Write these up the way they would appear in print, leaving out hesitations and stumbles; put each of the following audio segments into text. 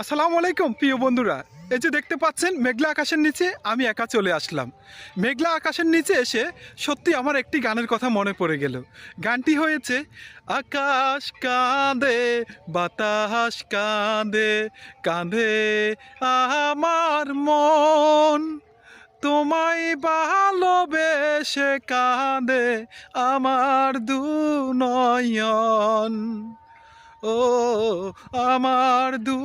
আসসালামু আলাইকুম প্রিয় বন্ধুরা। এই যে দেখতে পাচ্ছেন মেঘলা আকাশের নিচে আমি একা চলে আসলাম। মেঘলা আকাশের নিচে এসে সত্যি আমার একটি গানের কথা মনে পড়ে গেল। গানটি হয়েছে, আকাশ কাঁদে বাতাস কাঁদে কাঁদে আমার মন, তোমায় ভালোবেসে কাঁদে আমার দু নয়ন। ও আমার দু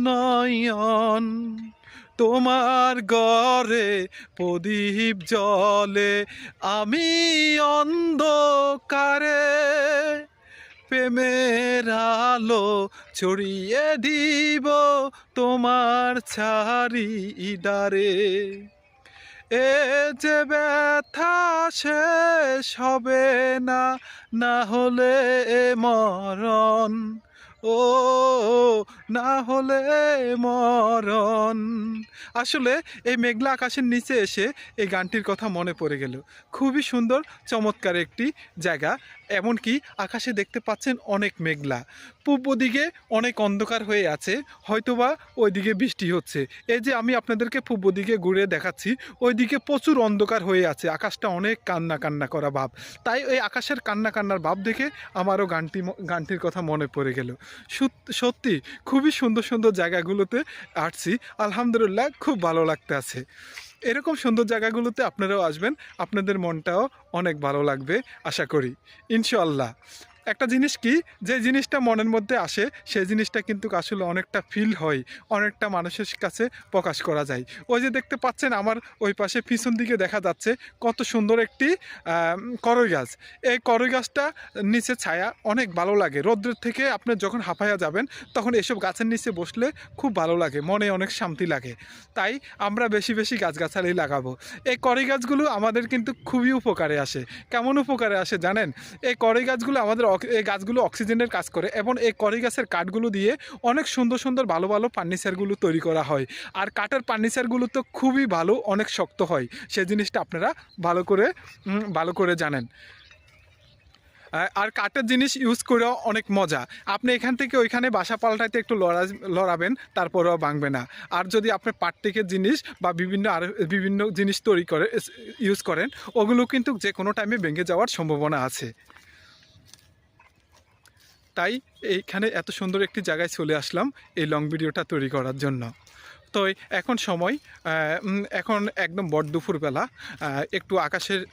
নয়ন, তোমার ঘরে প্রদীপ জ্বলে, আমি অন্ধকারে প্রেমের আলো ছড়িয়ে দিব তোমার চারিদারে। এ যে ব্যথা শেষ হবে না, না হলে মরণ, ও না হলে মরণ। আসলে এই মেঘলা আকাশের নিচে এসে এই গানটির কথা মনে পড়ে গেল। খুবই সুন্দর চমৎকার একটি জায়গা। এমনকি আকাশে দেখতে পাচ্ছেন অনেক মেঘলা, পূর্ব দিকে অনেক অন্ধকার হয়ে আছে, হয়তোবা ওইদিকে বৃষ্টি হচ্ছে। এই যে আমি আপনাদেরকে পূর্ব দিকে ঘুরে দেখাচ্ছি, ওইদিকে প্রচুর অন্ধকার হয়ে আছে, আকাশটা অনেক কান্না কান্না করা ভাব। তাই ওই আকাশের কান্না কান্নার ভাব দেখে আমারও গানটির কথা মনে পড়ে গেল। সত্যি খুবই সুন্দর সুন্দর জায়গাগুলোতে আসছি, আলহামদুলিল্লাহ খুব ভালো লাগতে আছে। এরকম সুন্দর জায়গাগুলোতে আপনারাও আসবেন, আপনাদের মনটাও অনেক ভালো লাগবে আশা করি, ইনশাআল্লাহ। একটা জিনিস কি, যে জিনিসটা মনের মধ্যে আসে সেই জিনিসটা কিন্তু আসলে অনেকটা ফিল হয়, অনেকটা মানুষের কাছে প্রকাশ করা যায়। ওই যে দেখতে পাচ্ছেন আমার ওই পাশে পিছন দিকে দেখা যাচ্ছে কত সুন্দর একটি করই গাছ। এই করই গাছটা নিচে ছায়া অনেক ভালো লাগে, রৌদ্রের থেকে আপনি যখন হাঁপাইয়া যাবেন তখন এসব গাছের নিচে বসলে খুব ভালো লাগে, মনে অনেক শান্তি লাগে। তাই আমরা বেশি বেশি গাছগাছালি লাগাবো। এই করই গাছগুলো আমাদের কিন্তু খুবই উপকারে আসে। কেমন উপকারে আসে জানেন? এই করই গাছগুলো আমাদের এই গাছগুলো অক্সিজেনের কাজ করে, এবং এই করই গাছের কাঠগুলো দিয়ে অনেক সুন্দর সুন্দর ভালো ভালো ফার্নিচারগুলো তৈরি করা হয়। আর কাঠের ফার্নিচারগুলো তো খুবই ভালো, অনেক শক্ত হয়, সেই জিনিসটা আপনারা ভালো করে জানেন। আর কাঠের জিনিস ইউজ করেও অনেক মজা। আপনি এখান থেকে ওইখানে বাসা পাল্টাইতে একটু লড়াবেন, তারপরেও ভাঙবে না। আর যদি আপনি পাট থেকে জিনিস বা বিভিন্ন জিনিস ইউজ করেন, ওগুলো কিন্তু যে কোনো টাইমে ভেঙে যাওয়ার সম্ভাবনা আছে। তাই এইখানে এত সুন্দর একটি জায়গায় চলে আসলাম এই লং ভিডিওটা তৈরি করার জন্য। তো এখন সময় এখন একদম বড় দুপুরবেলা, একটু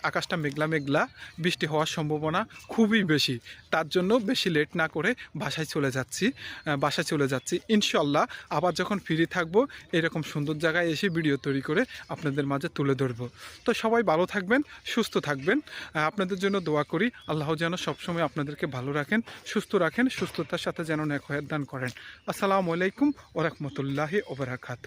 আকাশটা মেঘলা মেঘলা, বৃষ্টি হওয়ার সম্ভাবনা খুবই বেশি। তার জন্য বেশি লেট না করে বাসায় চলে যাচ্ছি ইনশাল্লাহ। আবার যখন ফ্রি থাকবো এরকম সুন্দর জায়গায় এসে ভিডিও তৈরি করে আপনাদের মাঝে তুলে ধরবো। তো সবাই ভালো থাকবেন, সুস্থ থাকবেন, আপনাদের জন্য দোয়া করি। আল্লাহ যেন সবসময় আপনাদেরকে ভালো রাখেন, সুস্থ রাখেন, সুস্থতার সাথে যেন নেক হায়াত দান করেন। আসসালামু আলাইকুম ওয়া রাহমাতুল্লাহি ওয়া বারাকাতুহু।